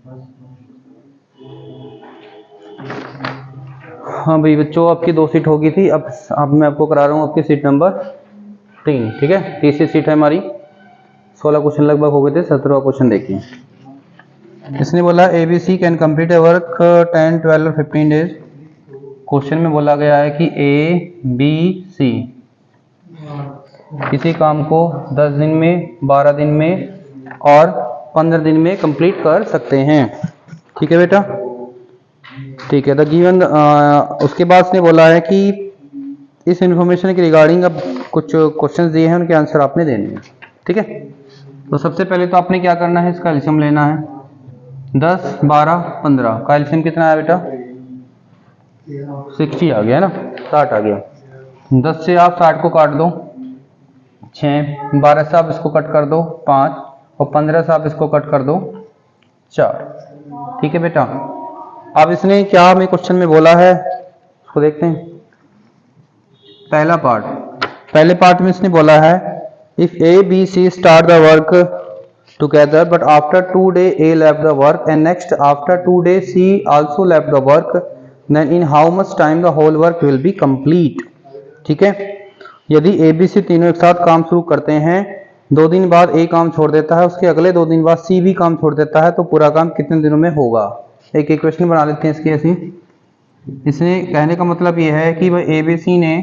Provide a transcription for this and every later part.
हाँ भाई बच्चों, आपकी 2 सीट होगी थी, अब मैं आपको करा रहा हूँ आपकी सीट नंबर 3। ठीक है, तीसरी सीट है हमारी। 16 क्वेश्चन लगभग हो गए थे, 17वां क्वेश्चन देखिए। इसने बोला ABC can complete A work 10, 12 और 15 डेज। क्वेश्चन में बोला गया है कि ABC किसी काम को 10 दिन में, 12 दिन में और 15 दिन में कंप्लीट कर सकते हैं। ठीक है बेटा, ठीक है। द गिवन उसके बाद उसने बोला है कि इस इंफॉर्मेशन के रिगार्डिंग अब कुछ क्वेश्चंस दिए हैं, उनके आंसर आपने देने हैं। ठीक है, तो सबसे पहले तो आपने क्या करना है, इसका एलसीएम लेना है। 10, 12, 15 का एलसीएम कितना आया बेटा? 60 आ गया ना, 60 आ गया। 10 से आप 60 को काट दो 6, 12 से आप इसको कट कर दो 5 और 15 से आप इसको कट कर दो 4। ठीक है बेटा, अब इसने क्या हमें क्वेश्चन में बोला है उसको देखते हैं। पहला पार्ट, पहले पार्ट में इसने बोला है if A B C start the work together but after 2 days A left the work and next after 2 days C also left the work then in how much time the whole work will be complete। ठीक है, यदि A B C तीनों एक साथ काम शुरू करते हैं, 2 दिन बाद A काम छोड़ देता है, उसके अगले 2 दिन बाद C भी काम छोड़ देता है, तो पूरा काम कितने दिनों में होगा। एक इक्वेशन बना लेते हैं इसकी ऐसी। इसने कहने का मतलब ये है कि भाई ABC ने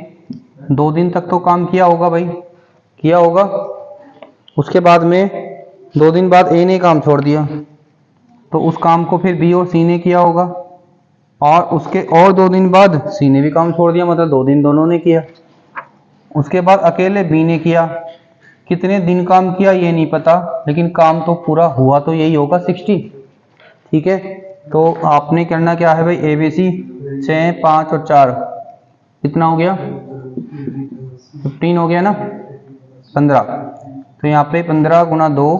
2 दिन तक तो काम किया होगा, भाई किया होगा, उसके बाद में 2 दिन बाद A ने काम छोड़ दिया, तो उस काम को फिर B और C ने किया होगा, और उसके और 2 दिन बाद C ने भी काम छोड़ दिया, मतलब 2 दिन दोनों ने किया। उसके बाद अकेले B ने किया, कितने दिन काम किया ये नहीं पता, लेकिन काम तो पूरा हुआ तो यही होगा 60। ठीक है, तो आपने करना क्या है भाई, ABC 6, 5 और 4 कितना हो गया, 15 हो गया ना, 15। तो यहाँ पे 15 गुना 2,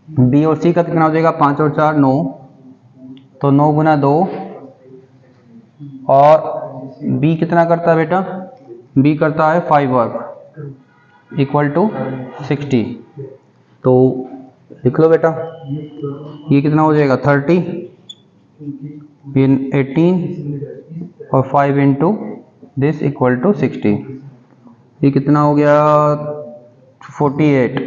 B और C का कितना हो जाएगा, 5 और 4 9, तो 9 गुना 2, और B कितना करता है बेटा, B करता है 5 वर्क इक्वल टू 60। तो लिख लो बेटा, ये कितना हो जाएगा 30 इन 18 और 5 इंटू दिस इक्वल टू 60। ये कितना हो गया 48।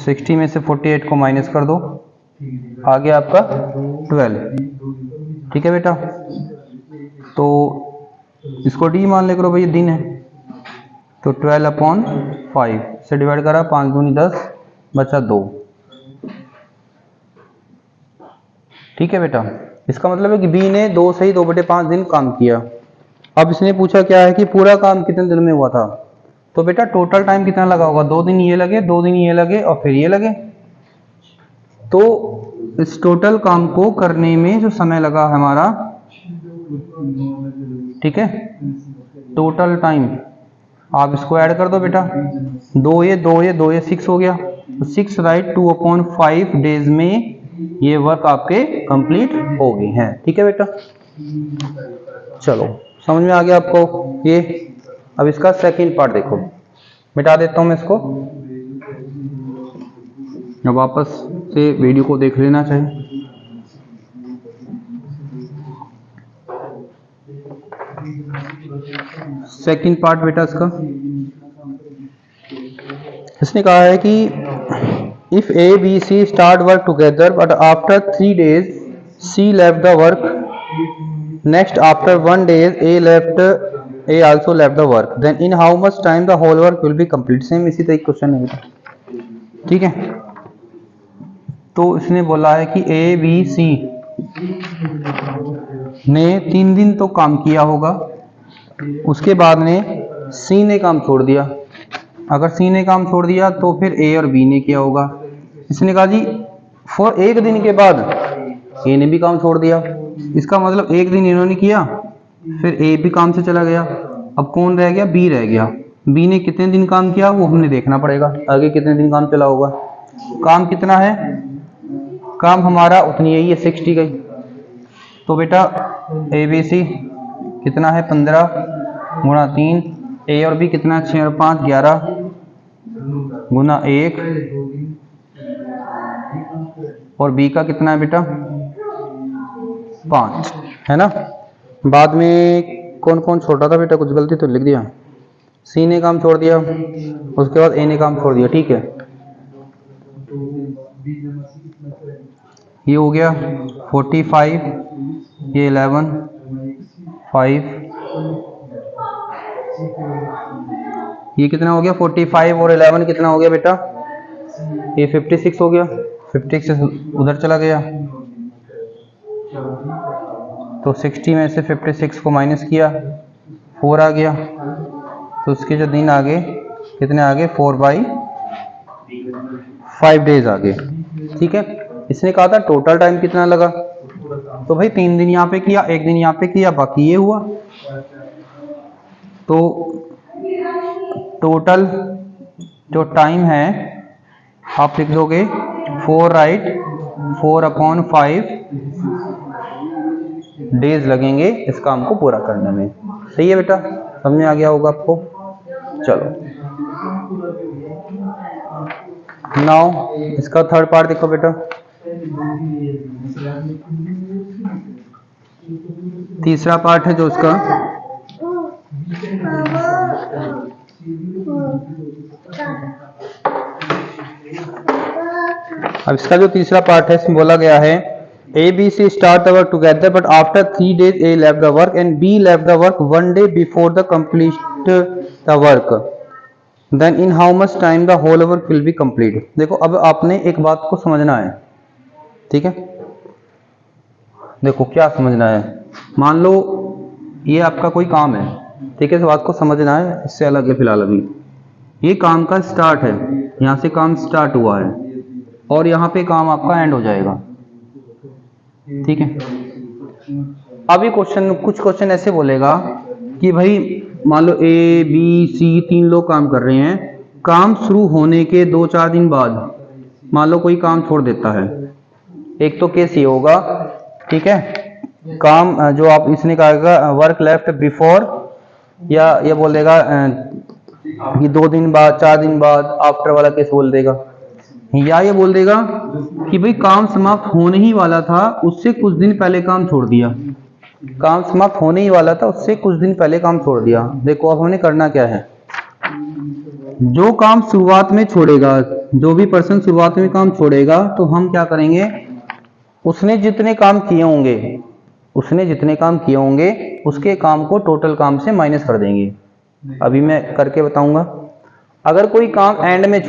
60 में से 48 को माइनस कर दो, आ गया आपका 12। ठीक है बेटा, तो इसको डी मान ले करो भाई, ये दिन है, तो 12/5 से डिवाइड करा, 5 दूनी 10 बचा 2। ठीक है बेटा, इसका मतलब है कि बी ने 2 से ही 2/5 दिन काम किया। अब इसने पूछा क्या है कि पूरा काम कितने दिन में हुआ था, तो बेटा टोटल टाइम कितना लगा होगा, 2 दिन ये लगे, 2 दिन ये लगे और फिर ये लगे। तो इस टोटल काम को करने में जो समय लगा हमारा, ठीक है, टोटल टाइम आप इसको ऐड कर दो बेटा, 2 ये 2 ये 2 ये 6 हो गया, तो 6 राइट 2/5 डेज में ये वर्क आपके कंप्लीट हो गई हैं। ठीक है बेटा, चलो समझ में आ गया आपको ये। अब इसका सेकंड पार्ट देखो, मिटा देता हूं मैं इसको, अब वापस से वीडियो को देख लेना चाहिए। सेकंड पार्ट बेटा इसका, इसने कहा है कि if A B C start work together but after 3 days C left the work, next after 1 day A also left the work, then in how much time the whole work will be complete। Same इसी तरह question है बेटा। ठीक है, तो इसने बोला है कि A B C ने 3 दिन तो काम किया होगा, उसके बाद ने C ने काम छोड़ दिया। अगर C ने काम छोड़ दिया तो फिर A और B ने किया होगा। इसने कहा जी फॉर 1 दिन के बाद A ने भी काम छोड़ दिया, इसका मतलब 1 दिन इन्होंने किया, फिर A भी काम से चला गया, अब कौन रह गया, B रह गया। B ने कितने दिन काम किया वो हमने देखना पड़ेगा, आगे कितने दिन काम चला होगा। काम कितना है, काम हमारा उतनी यही है 60 गई, तो बेटा ABC कितना है 15 गुणा 3, A और B कितना 6 और 5 11, गुना 1 और बी का कितना है बेटा 5 है ना। बाद में कौन कौन छोड़ रहा था बेटा, कुछ गलती तो लिख दिया। सी ने काम छोड़ दिया, उसके बाद ए ने काम छोड़ दिया, ठीक है। ये हो गया 45, ये 11, 5, ये कितना हो गया 45 और 11 कितना हो गया बेटा, ये 56 हो गया। 56 उधर चला गया तो 60 में से 56 को माइनस किया 4 आ गया, तो उसके जो दिन आगे कितने आगे 4/5 डेज आ गए, ठीक है। इसने कहा था टोटल टाइम कितना लगा, तो भाई 3 दिन यहाँ पे किया, 1 दिन यहाँ पे किया, बाकी ये हुआ। तो टोटल जो टाइम है आप लिख दोगे 4 राइट 4/5 डेज लगेंगे इस काम को पूरा करने में। सही है बेटा, समझ में आ गया होगा आपको। चलो नाउ इसका थर्ड पार्ट देखो बेटा। तीसरा पार्ट है जो इसका अब इसका जो तीसरा पार्ट है इसमें बोला गया है A, B, C start the work together but after 3 days A left the work and B left the work 1 day before the complete the work. Then in how much time the whole work will be complete. देखो अब आपने एक बात को समझना है, ठीक है। देखो क्या समझना है, मान लो ये आपका कोई काम है, ठीक है, इस बात को समझना है, इससे अलग है फिलहाल। अभी ये काम का स्टार्ट है, यहाँ से काम स्टार्ट हुआ है और यहाँ पे काम आपका एंड हो जाएगा, ठीक है। अभी क्वेश्चन कुछ क्वेश्चन ऐसे बोलेगा कि भाई मान लो ए बी सी 3 लोग काम कर रहे हैं, काम शुरू होने के 2-4 दिन बाद मान लो कोई काम छोड़ देता है। एक तो केस ये होगा, ठीक है, काम जो आप इसने कहा वर्क लेफ्ट बिफोर, या ये बोल देगा कि 2 दिन बाद 4 दिन बाद, आफ्टर वाला केस बोल देगा, या ये बोल देगा कि भाई काम समाप्त होने ही वाला था उससे कुछ दिन पहले काम छोड़ दिया, काम समाप्त होने ही वाला था उससे कुछ दिन पहले काम छोड़ दिया। देखो अब हमने करना क्या है, जो काम शुरुआत में छोड़ेगा, जो भी पर्सन शुरुआत में काम छोड़ेगा, तो हम क्या करेंगे, उसने जितने काम किए होंगे उसके काम को टोटल काम से माइनस कर देंगे। अभी मैं करके बताऊंगा। अगर कोई काम एंड में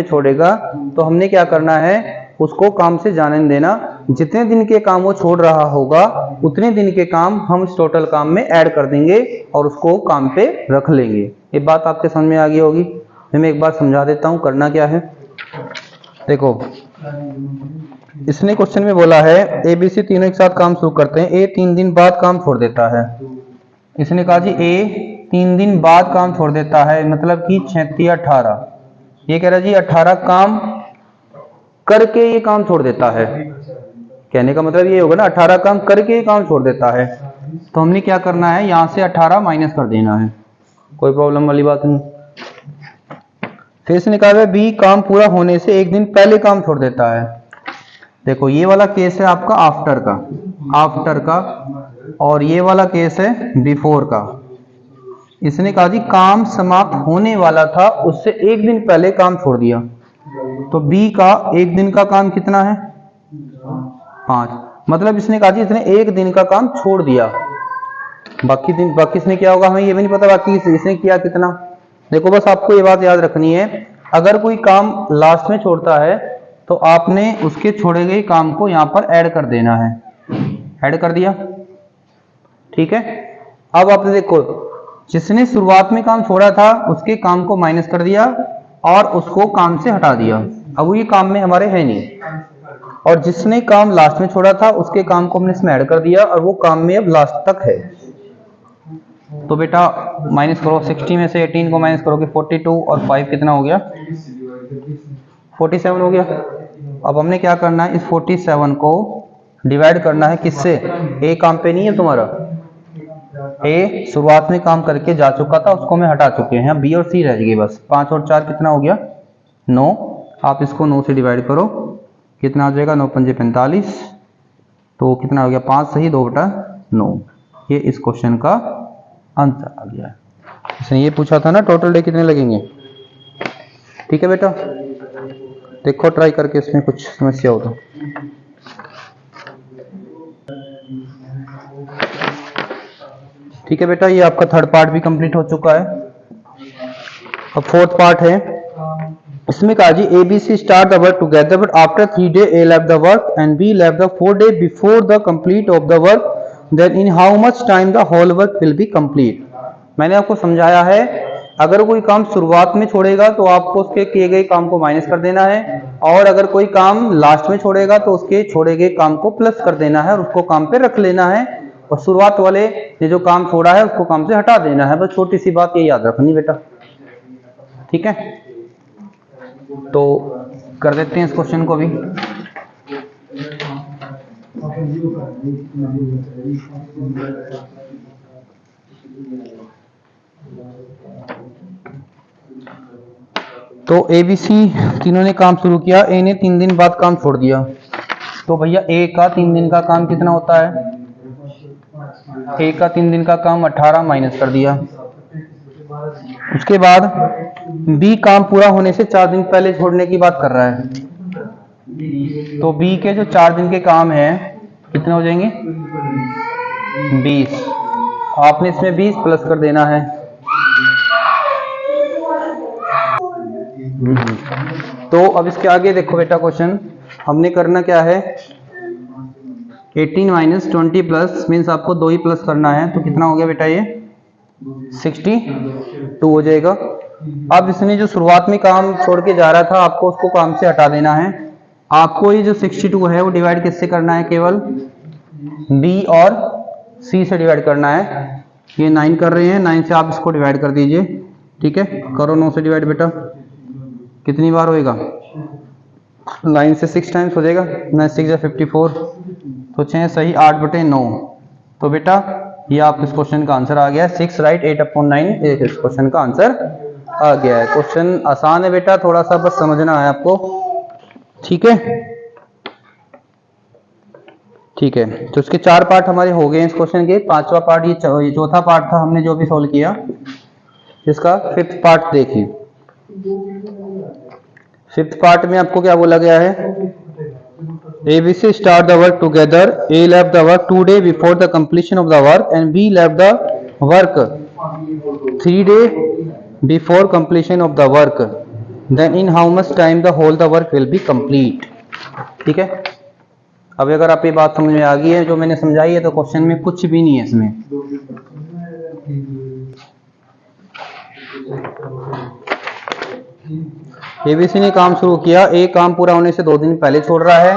छोड़ेगा तो हमने क्या करना है, उसको काम से जाने देना, जितने दिन के काम वो छोड़ रहा होगा उतने दिन के काम हम इस टोटल काम में ऐड कर देंगे और उसको काम पे रख लेंगे। ये बात आपके समझ में आ गई होगी। मैं एक बार समझा देता हूँ करना क्या है। देखो इसने क्वेश्चन में बोला है ए बी सी तीनों एक साथ काम शुरू करते हैं, ए 3 दिन बाद काम छोड़ देता है। इसने कहा जी ए 3 दिन बाद काम छोड़ देता है, मतलब कि 36 18, ये कह रहा जी 18 काम करके ये काम छोड़ देता है। कहने का मतलब ये होगा ना 18 काम करके ये काम छोड़ देता है, तो हमने क्या करना है, यहां से 18 माइनस कर देना है, कोई प्रॉब्लम वाली बात नहीं। फिर इसने कहा बी काम पूरा होने से 1 दिन पहले काम छोड़ देता है। देखो ये वाला केस है आपका आफ्टर का और ये वाला केस है बिफोर का। इसने कहा जी काम समाप्त होने वाला था उससे 1 दिन पहले काम छोड़ दिया, तो बी का 1 दिन का काम कितना है 5, मतलब इसने कहा जी इसने 1 दिन का काम छोड़ दिया, बाकी इसने क्या होगा हमें ये भी नहीं पता, बाकी इसने किया कितना। देखो बस आपको ये बात याद रखनी है, अगर कोई काम लास्ट में छोड़ता है तो आपने उसके छोड़े गए काम को यहां पर ऐड कर देना है, ऐड कर दिया, ठीक है। अब आपने देखो जिसने शुरुआत में काम छोड़ा था उसके काम को माइनस कर दिया और उसको काम से हटा दिया, अब वो ये काम में हमारे है नहीं, और जिसने काम लास्ट में छोड़ा था उसके काम को हमने इसमें ऐड कर दिया और वो काम में अब लास्ट तक है। तो बेटा माइनस करो, 60 में से 18 को माइनस करोगे 42 और 5 कितना हो गया 47 हो गया। अब हमने क्या करना है, इस 47 को डिवाइड करना है किससे, ए काम पे नहीं है तुम्हारा, ए शुरुआत में काम करके जा चुका था, उसको मैं हटा चुके हैं, बी और सी रह गई बस। 5 और 4 कितना हो गया 9। आप इसको 9 से डिवाइड करो, कितना आ जाएगा 9 पंजे 45, तो कितना हो गया 5 सही 2/9। ये इस क्वेश्चन का आंसर आ गया है। इसने ये पूछा था ना टोटल डे कितने लगेंगे। ठीक है बेटा, देखो ट्राई करके इसमें कुछ समस्या हो तो। ठीक है बेटा, ये आपका थर्ड पार्ट भी कंप्लीट हो चुका है। अब फोर्थ पार्ट है, इसमें कहा जी ABC start the work together but after 3 days A left the work and B left the 4 days before the complete of the work, then in how much time the whole work will be complete। मैंने आपको समझाया है, अगर कोई काम शुरुआत में छोड़ेगा तो आपको उसके किए गए काम को माइनस कर देना है, और अगर कोई काम लास्ट में छोड़ेगा तो उसके छोड़े गए काम को प्लस कर देना है और उसको काम पे रख लेना है, और शुरुआत वाले ने जो काम छोड़ा है उसको काम से हटा देना है। बस छोटी सी बात ये याद रखनी बेटा। ठीक है, तो कर देते हैं इस क्वेश्चन को भी। तो ABC तीनों ने काम शुरू किया, ए ने 3 दिन बाद काम छोड़ दिया, तो भैया ए का 3 दिन का काम कितना होता है, ए का 3 दिन का काम 18 माइनस कर दिया। उसके बाद बी काम पूरा होने से 4 दिन पहले छोड़ने की बात कर रहा है, तो बी के जो 4 दिन के काम हैं कितने हो जाएंगे 20। आपने इसमें 20 प्लस कर देना है। तो अब इसके आगे देखो बेटा क्वेश्चन, हमने करना क्या है 18 माइनस 20 प्लस मीन्स आपको 2 ही प्लस करना है, तो कितना हो गया बेटा ये 62 हो जाएगा। अब इसने जो शुरुआत में काम छोड़ के जा रहा था आपको उसको काम से हटा देना है। आपको ये जो 62 है वो डिवाइड किससे करना है, केवल बी और सी से डिवाइड करना है। ये 9 कर रहे हैं, 9 से आप इसको डिवाइड कर दीजिए। ठीक है, करो 9 से डिवाइड बेटा, कितनी बार होएगा 9 से 6 टाइम्स हो जाएगा, 9 6 54, तो 6 सही 8/9। तो बेटा ये आपके इस क्वेश्चन का आंसर आ गया है 6 राइट 8/9। इस क्वेश्चन का आंसर आ गया है। क्वेश्चन आसान है बेटा, थोड़ा सा बस समझना है आपको। ठीक है, ठीक है, तो इसके 4 पार्ट हमारे हो गए इस क्वेश्चन के। 5वां पार्ट ये चौथा पार्ट था हमने जो भी सोल्व किया। इसका 5th पार्ट देखिए। 5th पार्ट में आपको क्या बोला गया है, ABC start the work together, A left the work 2 days before the completion of the work and B left the work 3 days before completion of the work, then in how much time the whole the work will be complete। ठीक है, अब अगर आप ये बात समझ में आ गई है जो मैंने समझाई है तो क्वेश्चन में कुछ भी नहीं है इसमें। एबीसी ने काम शुरू किया, ए काम पूरा होने से 2 दिन पहले छोड़ रहा है,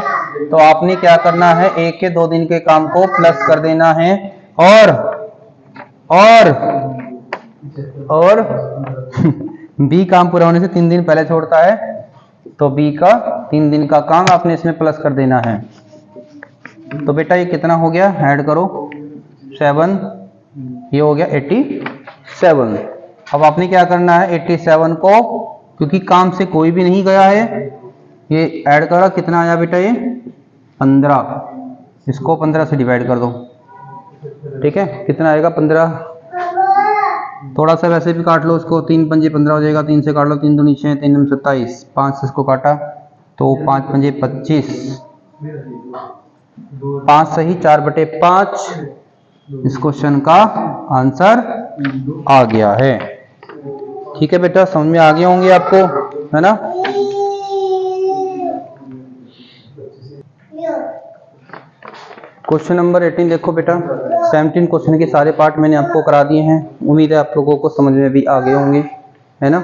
तो आपने क्या करना है ए के 2 दिन के काम को प्लस कर देना है, और बी काम पूरा होने से 3 दिन पहले छोड़ता है, तो बी का 3 दिन का काम आपने इसमें प्लस कर देना है। तो बेटा ये कितना हो गया, ऐड करो 7, ये हो गया 87। अब आपने क्या करना है 87 को, क्योंकि काम से कोई भी नहीं गया है, ये ऐड करा, कितना आया बेटा ये 15, इसको 15 से डिवाइड कर दो। ठीक है, कितना आएगा 15, थोड़ा सा वैसे भी काट लो इसको, 3 पंजे 15 हो जाएगा, 3 से काट लो, 3 दूनी 6, 3 दूनी 27, 5 से इसको काटा तो 5 पंजे 25, 5 सही 4/5 इस क्वेश्चन का आंसर आ गया है। ठीक है बेटा, समझ में आ गए होंगे आपको, है ना। क्वेश्चन नंबर 18 देखो बेटा, 17 क्वेश्चन के सारे पार्ट मैंने आपको करा दिए हैं। उम्मीद है आप लोगों को समझ में भी आ गए होंगे, है ना।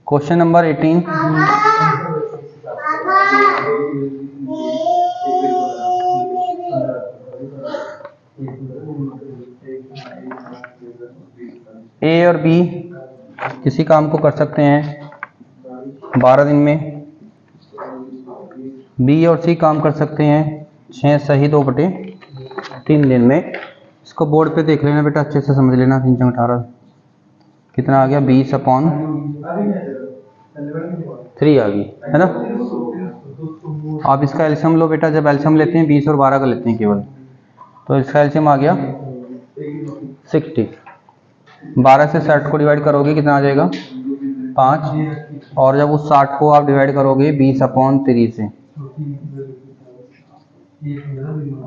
क्वेश्चन नंबर 18, ए और बी किसी काम को कर सकते हैं 12 दिन में, बी और सी काम कर सकते हैं 6 सही 2/3 दिन में। इसको बोर्ड पे देख लेना बेटा, अच्छे से समझ लेना। 3 × 18 कितना आ गया, 20/3 आ गई, है ना। आप इसका एल्शियम लो बेटा, जब एल्शियम लेते हैं 20 और 12 का लेते हैं केवल, तो इसका एल्शियम आ गया 60। 12 से 60 को डिवाइड करोगे कितना आ जाएगा 5, और जब उस 60 को आप डिवाइड करोगे 20/3 से,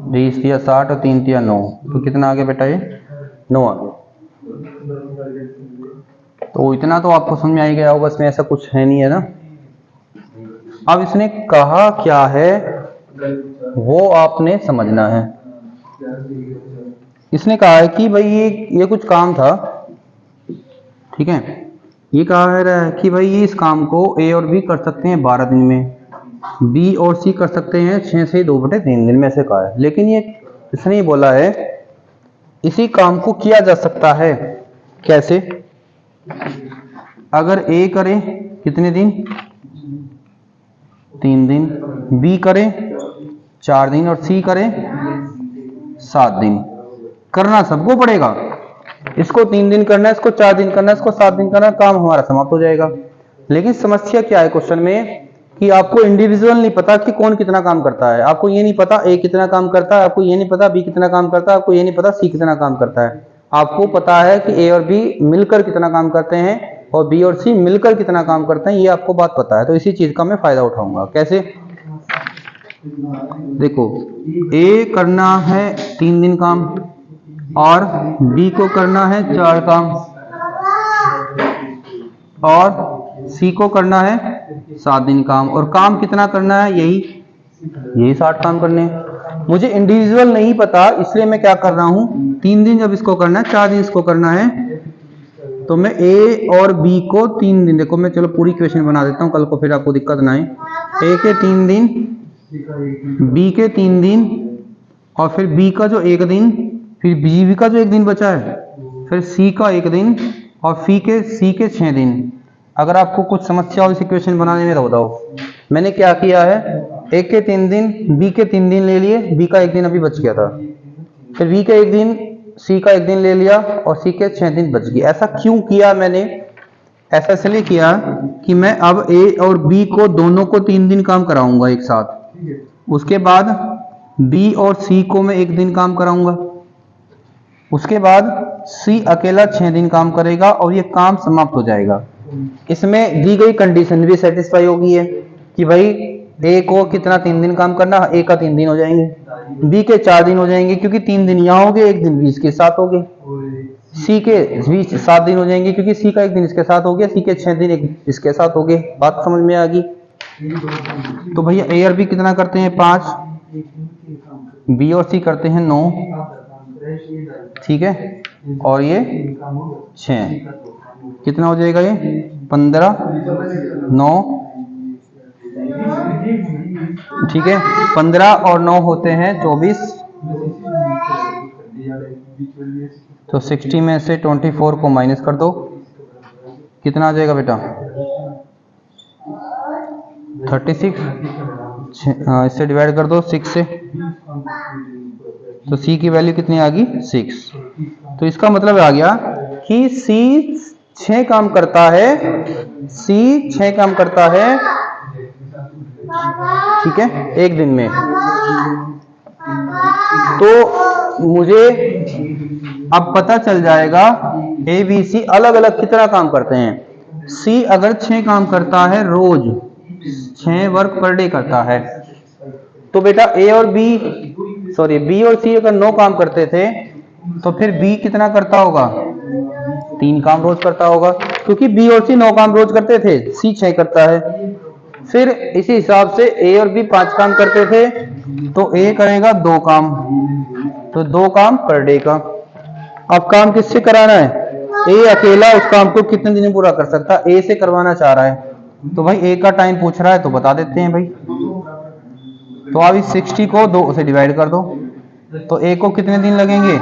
20 × 60 और 3 × 9, तो कितना आ गया बेटा, ये 9 आ गया। तो इतना तो आपको समझ में आ ही गया होगा, इसमें ऐसा कुछ है नहीं, है ना। अब इसने कहा क्या है वो आपने समझना है। इसने कहा है कि भाई ये कुछ काम था, ठीक है। ये कहा है कि भाई ये इस काम को ए और बी कर सकते हैं 12 दिन में, बी और सी कर सकते हैं 6 से 2/3 दिन में, ऐसे कहा है। लेकिन ये इसने बोला है इसी काम को किया जा सकता है कैसे, अगर ए करे कितने दिन 3 दिन, बी करे 4 दिन और सी करे 7 दिन। करना सबको पड़ेगा, इसको 3 दिन करना है, इसको 4 दिन करना है, इसको 7 दिन करना है, काम हमारा समाप्त हो जाएगा। लेकिन समस्या क्या है क्वेश्चन में कि आपको इंडिविजुअल नहीं पता कि कौन कितना काम करता है। आपको ये नहीं पता ए कितना काम करता है, आपको ये नहीं पता बी कितना काम करता है, आपको ये नहीं पता सी कितना काम करता है। आपको पता है कि ए और बी मिलकर कितना काम करते हैं और बी और सी मिलकर कितना काम करते हैं, ये आपको बात पता है। तो इसी चीज का मैं फायदा उठाऊंगा। कैसे, देखो ए करना है 3 दिन काम और बी को करना है 4 काम और सी को करना है 7 दिन काम, और काम कितना करना है, यही 60 काम करने हैं। मुझे इंडिविजुअल नहीं पता, इसलिए मैं क्या कर रहा हूं, 3 दिन जब इसको करना है 4 दिन इसको करना है, तो मैं ए और बी को 3 दिन, देखो मैं चलो पूरी इक्वेशन बना देता हूं, कल को फिर आपको दिक्कत ना आए। ए के 3 दिन, बी के 3 दिन और फिर बी का जो 1 दिन, फिर बी का जो 1 दिन बचा है, फिर सी का 1 दिन और सी के 6 दिन। अगर आपको कुछ समस्या हो इस इक्वेशन बनाने में तो बताओ। मैंने क्या किया है, ए के 3 दिन, बी के 3 दिन ले लिए, बी का 1 दिन अभी बच गया था, फिर बी का 1 दिन, सी का 1 दिन ले लिया और सी के 6 दिन बच गए। ऐसा क्यों किया मैंने, ऐसा इसलिए किया कि मैं अब ए और बी को दोनों को 3 दिन काम कराऊंगा एक साथ, उसके बाद बी और सी को मैं 1 दिन काम कराऊंगा, उसके बाद सी अकेला 6 दिन काम करेगा और ये काम समाप्त हो जाएगा। इसमें दी गई कंडीशन भी सेटिस्फाई होगी है कि भाई ए को कितना 3 दिन काम करना, ए का 3 दिन हो जाएंगे, बी के 4 दिन हो जाएंगे क्योंकि 3 दिन यहाँ हो गए, 1 दिन भी इसके साथ हो गए, सी के 7 दिन हो जाएंगे क्योंकि सी का 1 दिन इसके साथ हो गया, सी के 6 दिन इसके साथ हो गए। बात समझ में आ गई। तो भैया ए और बी कितना करते हैं 5, बी और सी करते हैं 9, ठीक है, और ये 6, कितना हो जाएगा ये 15, 9, ठीक है, 15 और 9 होते हैं 24, तो 60 में से 24 को माइनस कर दो, कितना आ जाएगा बेटा 36, इससे डिवाइड कर दो 6 से, तो सी की वैल्यू कितनी आ गई 6। तो इसका मतलब आ गया कि सी 6 काम करता है, सी 6 काम करता है, ठीक है, 1 दिन में। तो मुझे अब पता चल जाएगा ए बी सी अलग अलग कितना काम करते हैं। सी अगर 6 काम करता है रोज, 6 वर्क पर डे करता है, तो बेटा ए और बी बी और सी अगर 9 काम करते थे तो फिर बी कितना करता होगा 3 काम रोज करता होगा, क्योंकि बी और सी 9 काम रोज करते थे, सी 6 करता है। फिर इसी हिसाब से ए और बी 5 काम करते थे, तो ए करेगा 2 काम, तो 2 काम पर डे का। अब काम किससे कराना है, ए अकेला उस काम को कितने दिन में पूरा कर सकता है, ए से करवाना चाह रहा है, तो भाई ए का टाइम पूछ रहा है तो बता देते हैं भाई। तो अब इस 60 को 2 से डिवाइड कर दो, तो ए को कितने दिन लगेंगे,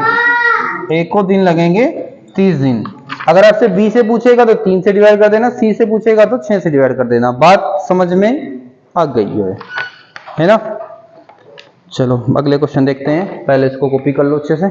ए को दिन लगेंगे 30 दिन, अगर आपसे बी से पूछेगा तो 3 से डिवाइड कर देना, सी से पूछेगा तो 6 से डिवाइड कर देना। बात समझ में आ गई है ना। चलो अगले क्वेश्चन देखते हैं, पहले इसको कॉपी कर लो अच्छे से।